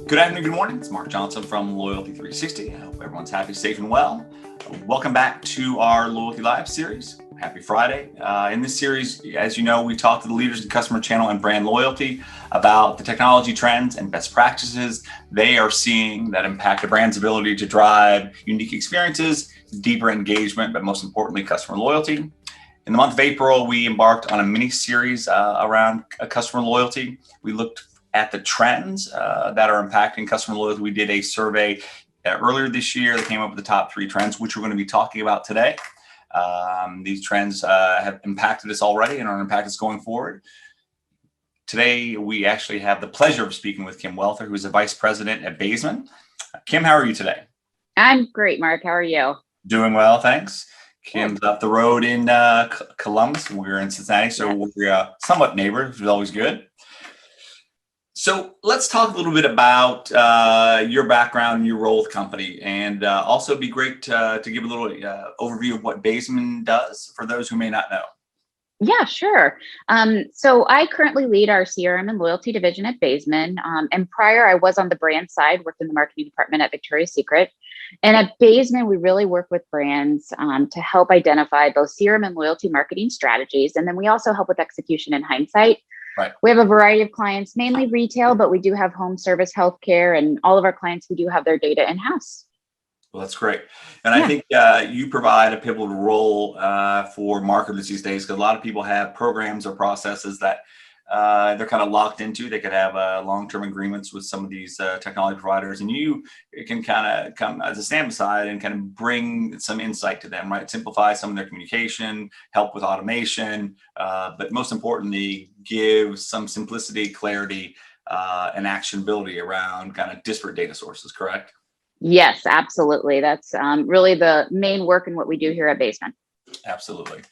Good afternoon, good morning. It's Mark Johnson from Loyalty 360. I hope everyone's happy, safe, and well. Welcome back to our Loyalty Live series. Happy Friday. In this series, as you know, we talk to the leaders in customer channel and brand loyalty about the technology trends and best practices they are seeing that impact a brand's ability to drive unique experiences, deeper engagement, but most importantly, customer loyalty. In the month of April, we embarked on a mini series around customer loyalty. We looked at the trends that are impacting customer loyalty. We did a survey earlier this year that came up with the top 3 trends, which we're going to be talking about today. These trends have impacted us already and are impacting us going forward. Today, we actually have the pleasure of speaking with Kim Welther, who is a vice president at Baesman. Kim, how are you today? I'm great, Mark. How are you? Doing well, thanks. Kim's up the road in Columbus. We're in Cincinnati, so we're somewhat neighbors, which is always good. So let's talk a little bit about your background and your role with the company, and also it'd be great to give a little overview of what Baesman does for those who may not know. Yeah, sure. So I currently lead our CRM and loyalty division at Baesman. And prior, I was on the brand side, worked in the marketing department at Victoria's Secret. And at Baesman, we really work with brands to help identify both CRM and loyalty marketing strategies. And then we also help with execution and hindsight. Right. We have a variety of clients, mainly retail, but we do have home service, healthcare, and all of our clients, we do have their data in-house. Well, that's great. And I think you provide a pivotal role for marketers these days, because a lot of people have programs or processes that they're kind of locked into. They could have long-term agreements with some of these technology providers, and you can kind of come as a stand beside and kind of bring some insight to them, right? Simplify some of their communication, help with automation, but most importantly, give some simplicity, clarity, and actionability around kind of disparate data sources, correct? Yes, absolutely. That's really the main work in what we do here at Baesman. Absolutely.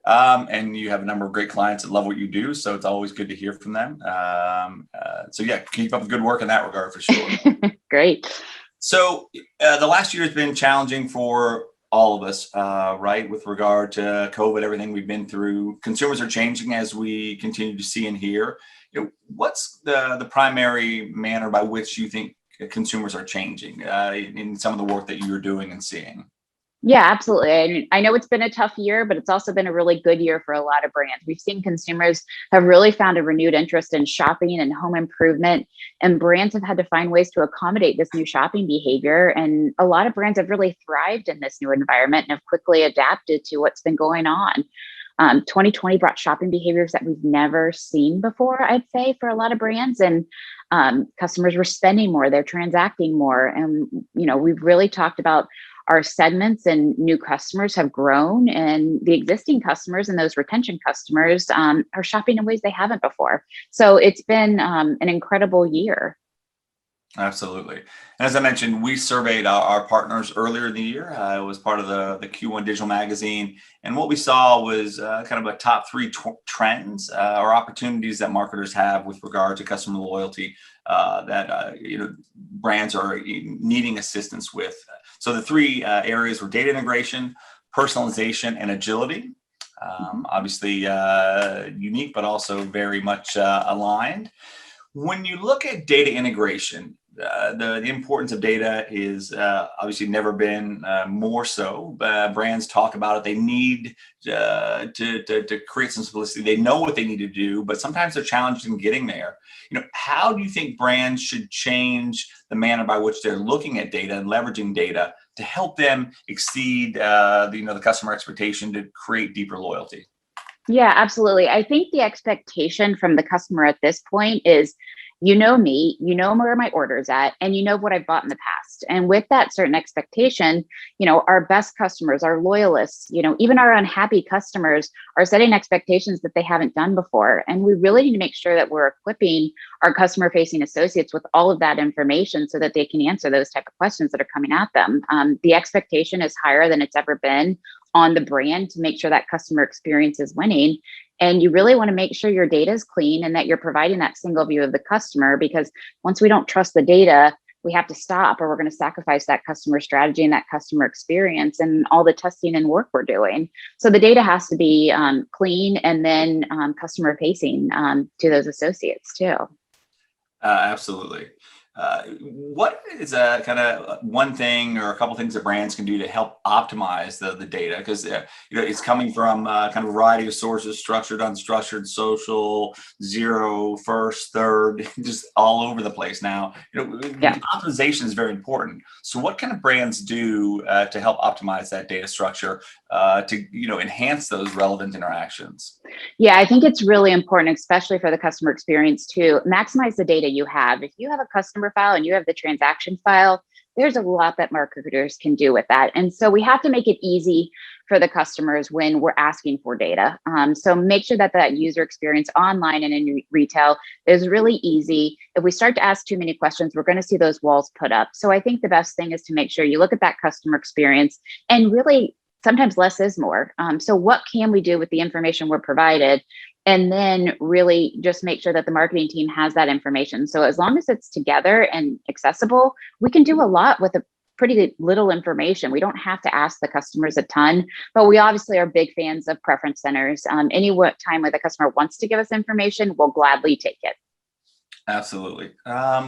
And you have a number of great clients that love what you do, so it's always good to hear from them. So yeah, keep up the good work in that regard for sure. Great. So the last year has been challenging for all of us, right? With regard to COVID, everything we've been through. Consumers are changing as we continue to see and hear. What's the primary manner by which you think consumers are changing in some of the work that you're doing and seeing? Yeah, absolutely. I know it's been a tough year, but it's also been a really good year for a lot of brands. We've seen consumers have really found a renewed interest in shopping and home improvement, and brands have had to find ways to accommodate this new shopping behavior. And a lot of brands have really thrived in this new environment and have quickly adapted to what's been going on. 2020 brought shopping behaviors that we've never seen before, I'd say, for a lot of brands. And customers were spending more, they're transacting more. And, we've really talked about our segments, and new customers have grown, and the existing customers and those retention customers are shopping in ways they haven't before. So it's been an incredible year. Absolutely. And as I mentioned, we surveyed our partners earlier in the year. It was part of the Q1 Digital Magazine. And what we saw was kind of a top 3 trends or opportunities that marketers have with regard to customer loyalty that brands are needing assistance with. So the 3 areas were data integration, personalization, and agility. Obviously unique, but also very much aligned. When you look at data integration, the importance of data is obviously never been more so. Brands talk about it. They need to create some simplicity. They know what they need to do, but sometimes they're challenged in getting there. How do you think brands should change the manner by which they're looking at data and leveraging data to help them exceed the customer expectation to create deeper loyalty? Yeah, absolutely. I think the expectation from the customer at this point is, you know me, you know where my order's at, and you know what I've bought in the past. And with that certain expectation, our best customers, our loyalists, even our unhappy customers are setting expectations that they haven't done before. And we really need to make sure that we're equipping our customer facing associates with all of that information so that they can answer those type of questions that are coming at them. The expectation is higher than it's ever been on the brand to make sure that customer experience is winning. And you really want to make sure your data is clean and that you're providing that single view of the customer, because once we don't trust the data, we have to stop, or we're going to sacrifice that customer strategy and that customer experience and all the testing and work we're doing. So the data has to be clean, and then customer facing to those associates too. Absolutely. What is a kind of one thing or a couple things that brands can do to help optimize the data? Because it's coming from kind of a variety of sources: structured, unstructured, social, zero, first, third, just all over the place now. Yeah. Optimization is very important. So, what can brands do to help optimize that data structure to enhance those relevant interactions? Yeah, I think it's really important, especially for the customer experience, to maximize the data you have. If you have a customer file and you have the transaction file, there's a lot that marketers can do with that. And so we have to make it easy for the customers when we're asking for data. So make sure that that user experience online and in retail is really easy. If we start to ask too many questions, we're going to see those walls put up. So I think the best thing is to make sure you look at that customer experience and really sometimes less is more. So what can we do with the information we're provided? And then really just make sure that the marketing team has that information. So as long as it's together and accessible, we can do a lot with a pretty little information. We don't have to ask the customers a ton, but we obviously are big fans of preference centers. Any time where the customer wants to give us information, we'll gladly take it. Absolutely.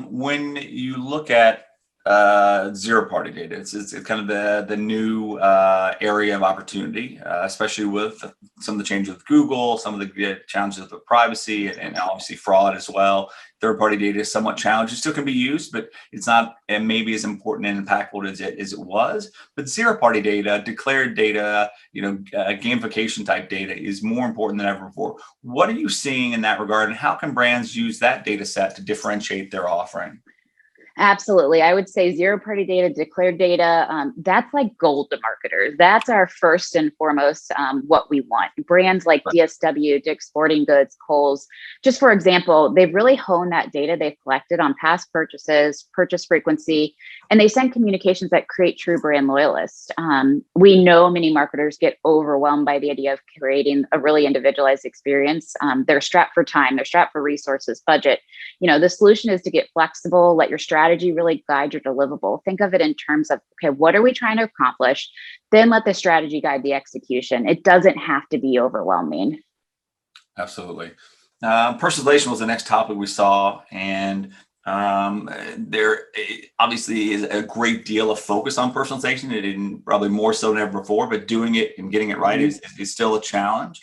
When you look at zero party data, it's kind of the new area of opportunity, especially with some of the changes with Google, some of the challenges with privacy, and obviously fraud as well. Third party data is somewhat challenged. It still can be used, but it's not and maybe as important and impactful as it was. But zero party data, declared data, gamification type data is more important than ever before. What are you seeing in that regard, and how can brands use that data set to differentiate their offering? Absolutely. I would say zero party data, declared data, that's like gold to marketers. That's our first and foremost what we want. Brands like DSW, Dick's Sporting Goods, Kohl's, just for example, they've really honed that data they've collected on past purchases, purchase frequency, and they send communications that create true brand loyalists. We know many marketers get overwhelmed by the idea of creating a really individualized experience. They're strapped for time, they're strapped for resources, budget. The solution is to get flexible, let your strategy really guide your deliverable. Think of it in terms of, okay, what are we trying to accomplish? Then let the strategy guide the execution. It doesn't have to be overwhelming. Absolutely. Personalization was the next topic we saw, and there obviously is a great deal of focus on personalization. It didn't probably more so than ever before, but doing it and getting it right is still a challenge.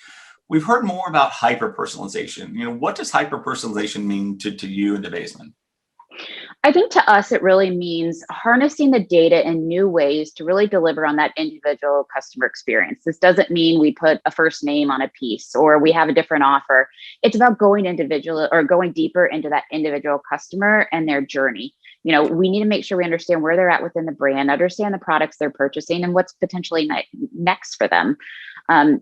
We've heard more about hyper personalization. What does hyper personalization mean to you and to Baesman? I think to us, it really means harnessing the data in new ways to really deliver on that individual customer experience. This doesn't mean we put a first name on a piece or we have a different offer. It's about going individual or going deeper into that individual customer and their journey. We need to make sure we understand where they're at within the brand, understand the products they're purchasing, and what's potentially next for them.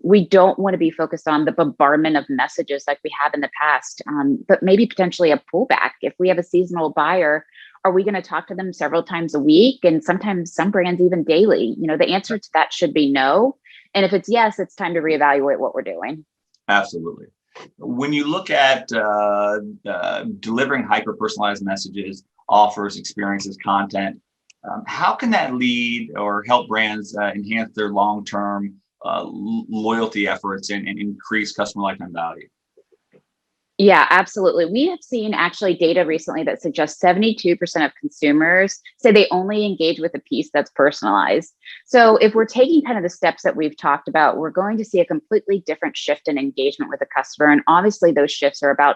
We don't want to be focused on the bombardment of messages like we have in the past, but maybe potentially a pullback. If we have a seasonal buyer, are we going to talk to them several times a week? And sometimes some brands even daily. The answer to that should be no. And if it's yes, it's time to reevaluate what we're doing. Absolutely. When you look at delivering hyper-personalized messages, offers, experiences, content, how can that lead or help brands enhance their long-term loyalty efforts and increase customer lifetime value? Yeah, absolutely. We have seen actually data recently that suggests 72% of consumers say they only engage with a piece that's personalized. So if we're taking kind of the steps that we've talked about, we're going to see a completely different shift in engagement with the customer. And obviously those shifts are about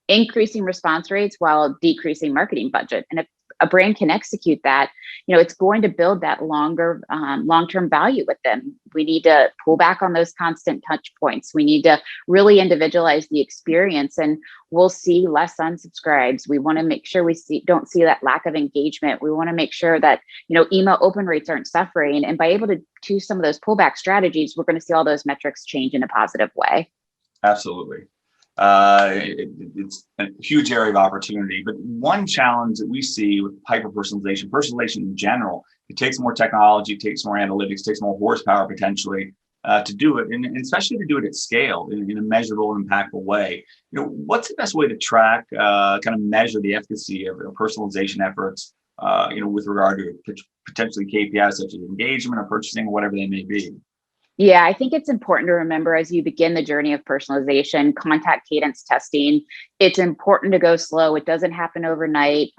increasing response rates while decreasing marketing budget. And if a brand can execute that, it's going to build that long-term value with them. We need to pull back on those constant touch points. We need to really individualize the experience, and we'll see less unsubscribes. We want to make sure don't see that lack of engagement. We want to make sure that, email open rates aren't suffering. And by able to choose some of those pullback strategies, we're going to see all those metrics change in a positive way. Absolutely. It's a huge area of opportunity, but one challenge that we see with personalization in general, it takes more technology, it takes more analytics, takes more horsepower potentially to do it, and especially to do it at scale in a measurable and impactful way. What's the best way to track, kind of measure the efficacy of personalization efforts, with regard to potentially KPIs such as engagement or purchasing or whatever they may be? Yeah, I think it's important to remember as you begin the journey of personalization, contact cadence testing, it's important to go slow. It doesn't happen overnight.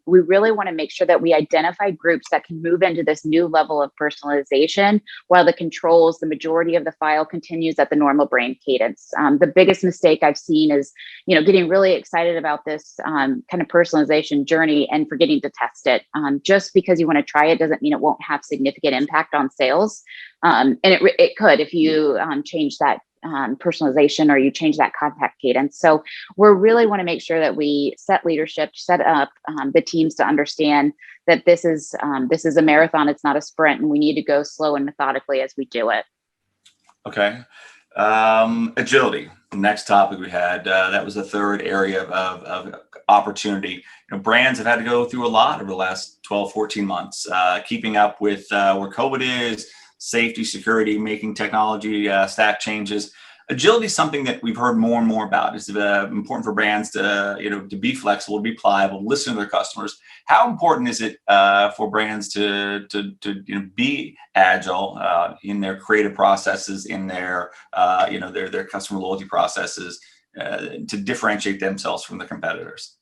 We really want to make sure that we identify groups that can move into this new level of personalization while the controls, the majority of the file continues at the normal brain cadence. The biggest mistake I've seen is, getting really excited about this kind of personalization journey and forgetting to test it. Just because you want to try it doesn't mean it won't have significant impact on sales. And it could if you change that personalization or you change that contact cadence. So we really want to make sure that we set leadership, set up the teams to understand that this is a marathon. It's not a sprint, and we need to go slow and methodically as we do it. Okay. Agility. Next topic we had, that was the third area of opportunity. Brands have had to go through a lot over the last 12, 14 months, keeping up with where COVID is, safety, security, making technology stack changes. Agility is something that we've heard more and more about. It's important for brands to be flexible, be pliable, listen to their customers. How important is it for brands to be agile in their creative processes, in their their customer loyalty processes, to differentiate themselves from the competitors?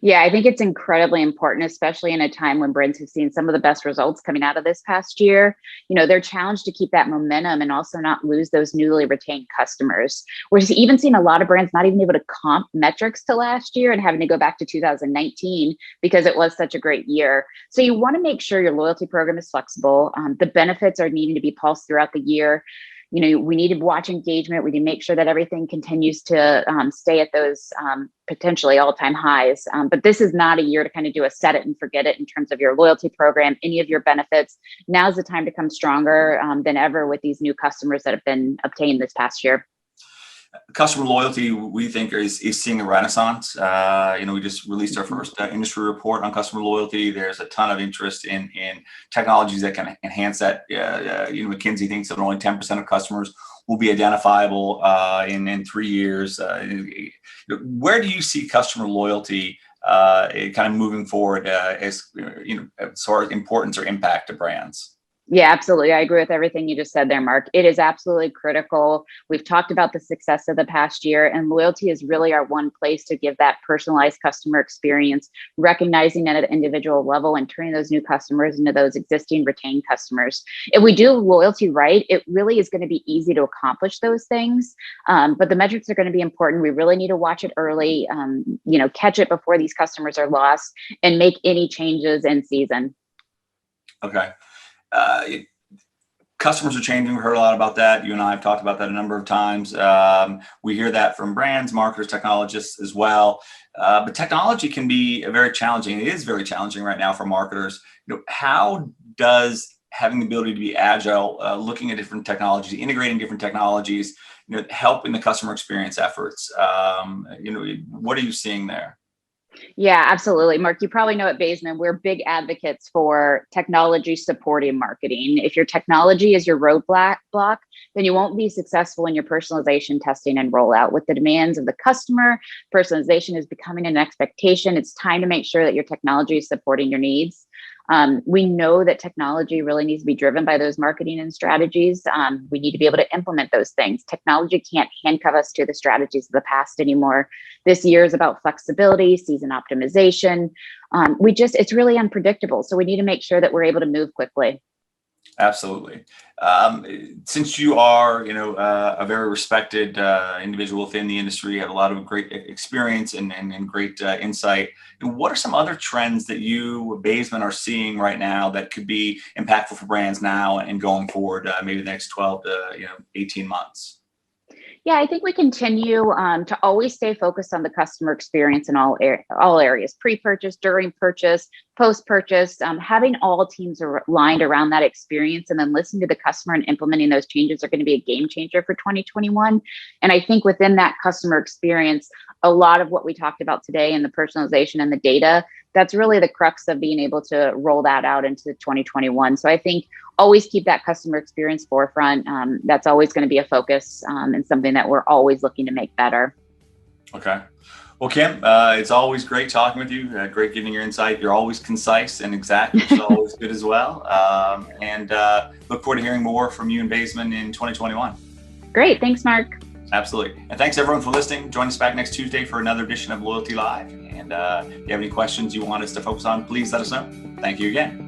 Yeah, I think it's incredibly important, especially in a time when brands have seen some of the best results coming out of this past year. They're challenged to keep that momentum and also not lose those newly retained customers. We're even seeing a lot of brands not even able to comp metrics to last year and having to go back to 2019 because it was such a great year. So you want to make sure your loyalty program is flexible. The benefits are needing to be pulsed throughout the year. We need to watch engagement. We need to make sure that everything continues to stay at those potentially all-time highs. But this is not a year to kind of do a set it and forget it in terms of your loyalty program, any of your benefits. Now's the time to come stronger than ever with these new customers that have been obtained this past year. Customer loyalty, we think, is seeing a renaissance. We just released our first industry report on customer loyalty. There's a ton of interest in technologies that can enhance that. McKinsey thinks that only 10% of customers will be identifiable in 3 years. Where do you see customer loyalty kind of moving forward as far as importance or impact to brands? Yeah, absolutely. I agree with everything you just said there, Mark. It is absolutely critical. We've talked about the success of the past year, and loyalty is really our one place to give that personalized customer experience, recognizing at an individual level and turning those new customers into those existing retained customers. If we do loyalty right, it really is going to be easy to accomplish those things. But the metrics are going to be important. We really need to watch it early, catch it before these customers are lost, and make any changes in season. Okay. Customers are changing. We heard a lot about that. You and I have talked about that a number of times. We hear that from brands, marketers, technologists as well. But technology can be very challenging. It is very challenging right now for marketers. How does having the ability to be agile, looking at different technologies, integrating different technologies, help in the customer experience efforts? What are you seeing there? Yeah, absolutely. Mark, you probably know at Baesman, we're big advocates for technology supporting marketing. If your technology is your roadblock, then you won't be successful in your personalization testing and rollout. With the demands of the customer, personalization is becoming an expectation. It's time to make sure that your technology is supporting your needs. We know that technology really needs to be driven by those marketing and strategies. We need to be able to implement those things. Technology can't handcuff us to the strategies of the past anymore. This year is about flexibility, season optimization. It's really unpredictable. So we need to make sure that we're able to move quickly. Absolutely. Since you are, a very respected individual within the industry, you have a lot of great experience and great insight. What are some other trends that you, Baesman, are seeing right now that could be impactful for brands now and going forward, maybe the next 12 to 18 months? Yeah, I think we continue to always stay focused on the customer experience in all areas, pre-purchase, during purchase, post-purchase, having all teams aligned around that experience and then listening to the customer and implementing those changes are going to be a game changer for 2021. And I think within that customer experience, a lot of what we talked about today and the personalization and the data, that's really the crux of being able to roll that out into 2021. So I think always keep that customer experience forefront. That's always going to be a focus and something that we're always looking to make better. Okay. Well, Kim, it's always great talking with you. Great getting your insight. You're always concise and exact, which is always good as well. And look forward to hearing more from you and Baesman in 2021. Great. Thanks, Mark. Absolutely. And thanks everyone for listening. Join us back next Tuesday for another edition of Loyalty Live. And if you have any questions you want us to focus on, please let us know. Thank you again.